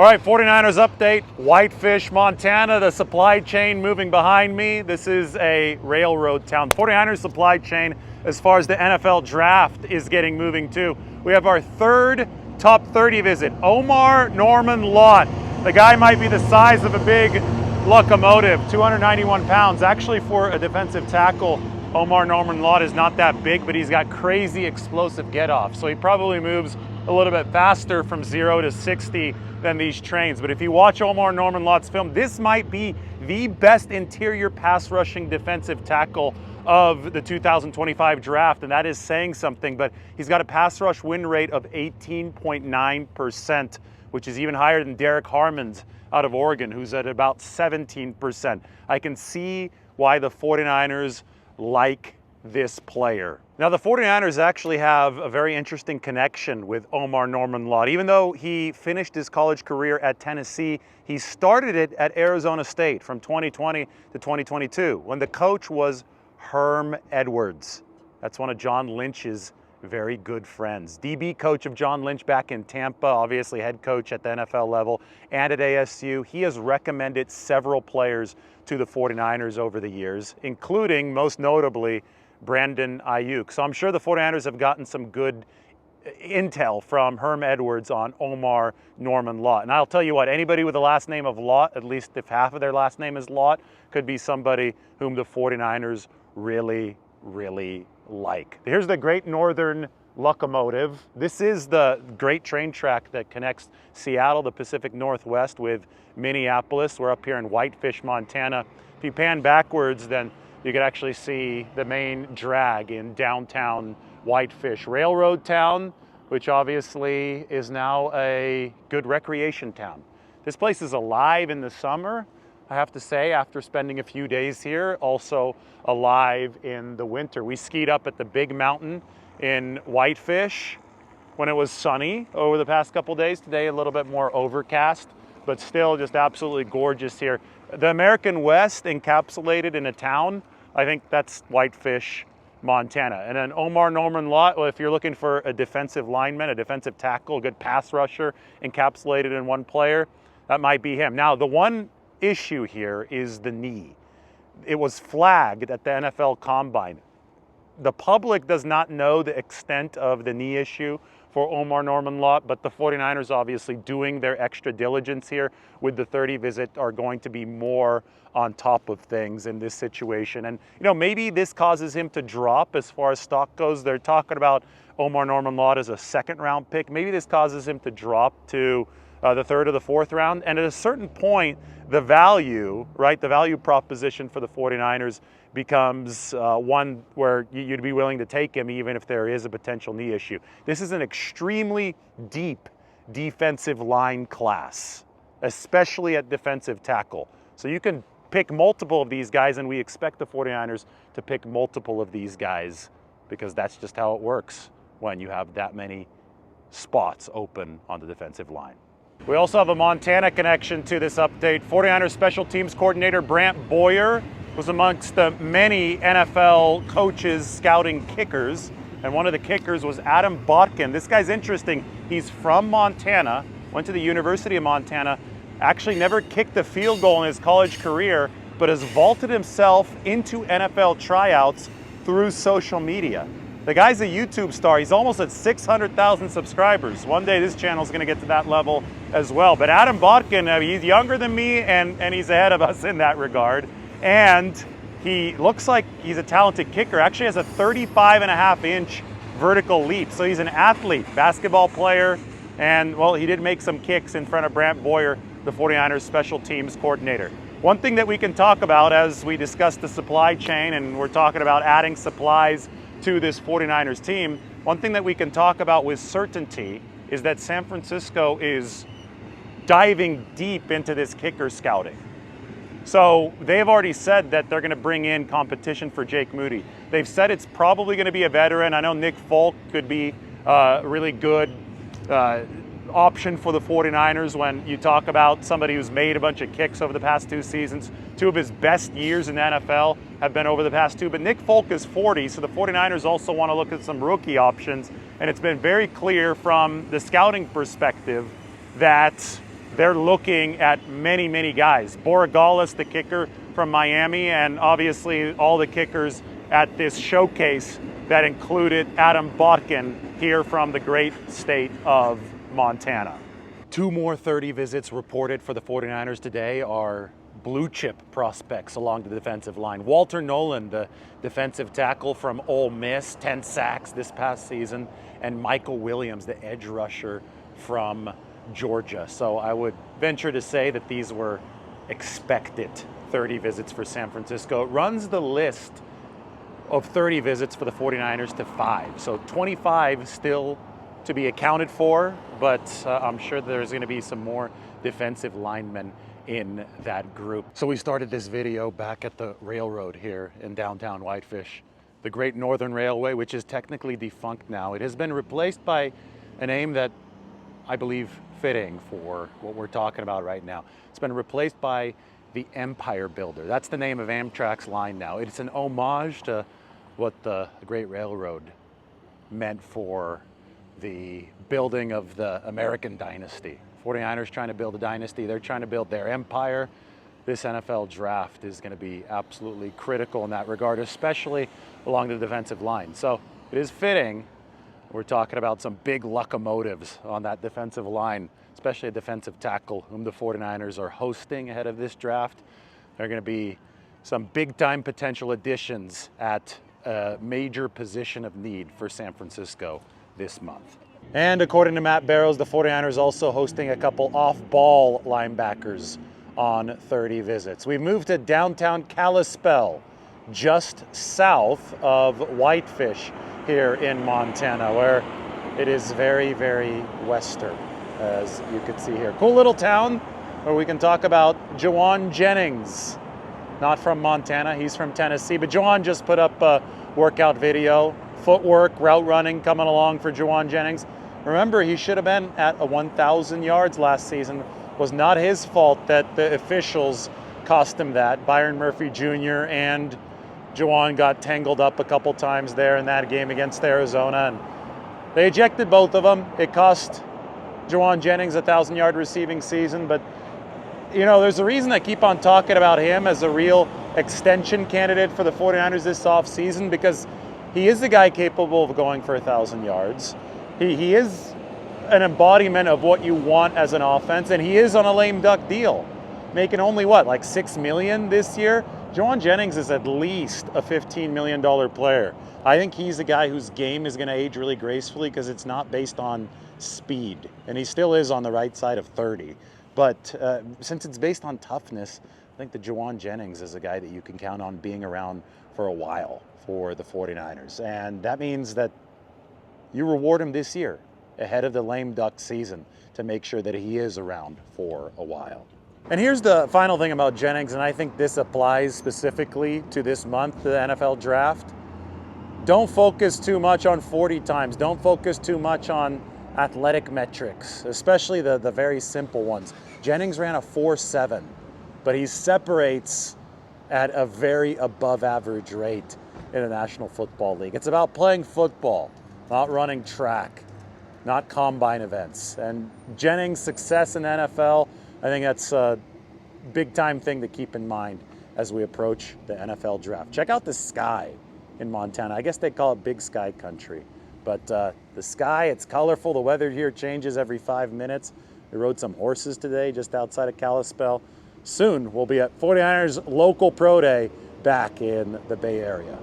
All right, 49ers update, Whitefish, Montana, the supply chain moving behind me. This is a railroad town. 49ers supply chain, as far as the NFL draft, is getting moving too. We have our third top 30 visit, Omar Norman Lott. The guy might be the size of a big locomotive, 291 pounds. Actually, for a defensive tackle, Omar Norman Lott is not that big, but he's got crazy explosive get-off. So he probably moves a little bit faster from 0 to 60 than these trains. But if you watch Omar Norman Lott's film, this might be the best interior pass rushing defensive tackle of the 2025 draft, and that is saying something. But he's got a pass rush win rate of 18.9%, which is even higher than Derek Harmon's out of Oregon, who's at about 17%. I can see why the 49ers like this player. Now, the 49ers actually have a very interesting connection with Omar Norman Lott. Even though he finished his college career at Tennessee, he started it at Arizona State from 2020 to 2022 when the coach was Herm Edwards. That's one of John Lynch's very good friends. DB coach of John Lynch back in Tampa, obviously head coach at the NFL level and at ASU. He has recommended several players to the 49ers over the years, including, most notably, Brandon Ayuk. So I'm sure the 49ers have gotten some good intel from Herm Edwards on Omar Norman Lott. And I'll tell you what, anybody with the last name of Lott, at least if half of their last name is Lott, could be somebody whom the 49ers really, really like. Here's the Great Northern Locomotive. This is the great train track that connects Seattle, the Pacific Northwest, with Minneapolis. We're up here in Whitefish, Montana. If you pan backwards, then you could actually see the main drag in downtown Whitefish. Railroad town, which obviously is now a good recreation town. This place is alive in the summer, I have to say, after spending a few days here. Also alive in the winter. We skied up at the big mountain in Whitefish when it was sunny over the past couple days. Today a little bit more overcast, but still just absolutely gorgeous here. The American West encapsulated in a town, I think that's Whitefish, Montana. And then Omar Norman Lott, well, if you're looking for a defensive lineman, a defensive tackle, a good pass rusher encapsulated in one player, that might be him. Now, the one issue here is the knee. It was flagged at the NFL Combine. The public does not know the extent of the knee issue for Omar Norman Lott, but the 49ers obviously doing their extra diligence here with the 30 visit are going to be more on top of things in this situation. And, you know, maybe this causes him to drop as far as stock goes. They're talking about Omar Norman Lott as a second-round pick. Maybe this causes him to drop to the third or the fourth round. And at a certain point, the value, right, the value proposition for the 49ers becomes one where you'd be willing to take him even if there is a potential knee issue. This is an extremely deep defensive line class, especially at defensive tackle. So you can pick multiple of these guys, and we expect the 49ers to pick multiple of these guys because that's just how it works when you have that many spots open on the defensive line. We also have a Montana connection to this update. 49ers special teams coordinator Brant Boyer was amongst the many NFL coaches scouting kickers, and one of the kickers was Adam Botkin. This guy's interesting. He's from Montana, went to the University of Montana, actually never kicked a field goal in his college career, but has vaulted himself into NFL tryouts through social media. The guy's a YouTube star. He's almost at 600,000 subscribers. One day this channel is going to get to that level as well. But Adam Botkin, he's younger than me, and he's ahead of us in that regard. And he looks like he's a talented kicker. Actually has a 35.5-inch vertical leap. So he's an athlete, basketball player. And, well, he did make some kicks in front of Brant Boyer, the 49ers special teams coordinator. One thing that we can talk about as we discuss the supply chain, and we're talking about adding supplies to this 49ers team, one thing that we can talk about with certainty is that San Francisco is diving deep into this kicker scouting. So they've already said that they're going to bring in competition for Jake Moody. They've said it's probably going to be a veteran. I know Nick Folk could be a really good option for the 49ers when you talk about somebody who's made a bunch of kicks over the past 2 seasons. 2 of his best years in the NFL have been over the past 2, but Nick Folk is 40, so the 49ers also want to look at some rookie options, and it's been very clear from the scouting perspective that they're looking at many, many guys. Borregales, the kicker from Miami, and obviously all the kickers at this showcase that included Adam Botkin here from the great state of Montana. 2 more 30 visits reported for the 49ers today are blue chip prospects along the defensive line. Walter Nolan, the defensive tackle from Ole Miss, 10 sacks this past season, and Michael Williams, the edge rusher from Georgia. So I would venture to say that these were expected 30 visits for San Francisco. It runs the list of 30 visits for the 49ers to 5. So 25 still to be accounted for, but I'm sure there's going to be some more defensive linemen in that group. So we started this video back at the railroad here in downtown Whitefish, the Great Northern Railway, which is technically defunct now. It has been replaced by a name that I believe fitting for what we're talking about right now. It's been replaced by the Empire Builder. That's the name of Amtrak's line now. It's an homage to what the Great Railroad meant for the building of the American dynasty. 49ers trying to build a dynasty. They're trying to build their empire. This NFL draft is going to be absolutely critical in that regard, especially along the defensive line. So it is fitting. We're talking about some big locomotives on that defensive line, especially a defensive tackle whom the 49ers are hosting ahead of this draft. There are going to be some big-time potential additions at a major position of need for San Francisco this month. And according to Matt Barrows, the 49ers also hosting a couple off-ball linebackers on 30 visits. We've moved to downtown Kalispell, just south of Whitefish here in Montana, where it is very, very western, as you can see here. Cool little town where we can talk about Jauan Jennings, not from Montana, he's from Tennessee, but Jauan just put up a workout video, footwork, route running coming along for Jauan Jennings. Remember, he should have been at 1,000 yards last season. It was not his fault that the officials cost him that. Byron Murphy Jr. and Jauan got tangled up a couple times there in that game against Arizona, and they ejected both of them. It cost Jauan Jennings a 1,000-yard receiving season, but you know, there's a reason I keep on talking about him as a real extension candidate for the 49ers this offseason, because he is the guy capable of going for 1,000 yards. He is an embodiment of what you want as an offense, and he is on a lame duck deal, making only what, like $6 million this year? Jauan Jennings is at least a $15 million player. I think he's a guy whose game is going to age really gracefully because it's not based on speed, and he still is on the right side of 30. But since it's based on toughness, I think that Jauan Jennings is a guy that you can count on being around for a while for the 49ers. And that means that you reward him this year ahead of the lame duck season to make sure that he is around for a while. And here's the final thing about Jennings, and I think this applies specifically to this month, the NFL draft. Don't focus too much on 40 times. Don't focus too much on athletic metrics, especially the very simple ones. Jennings ran a 4.7, but he separates at a very above average rate in the National Football League. It's about playing football, not running track, not combine events. And Jennings' success in the NFL, I think that's a big time thing to keep in mind as we approach the NFL draft. Check out the sky in Montana. I guess they call it Big Sky Country. But the sky, it's colorful. The weather here changes every 5 minutes. We rode some horses today just outside of Kalispell. Soon we'll be at 49ers Local Pro Day back in the Bay Area.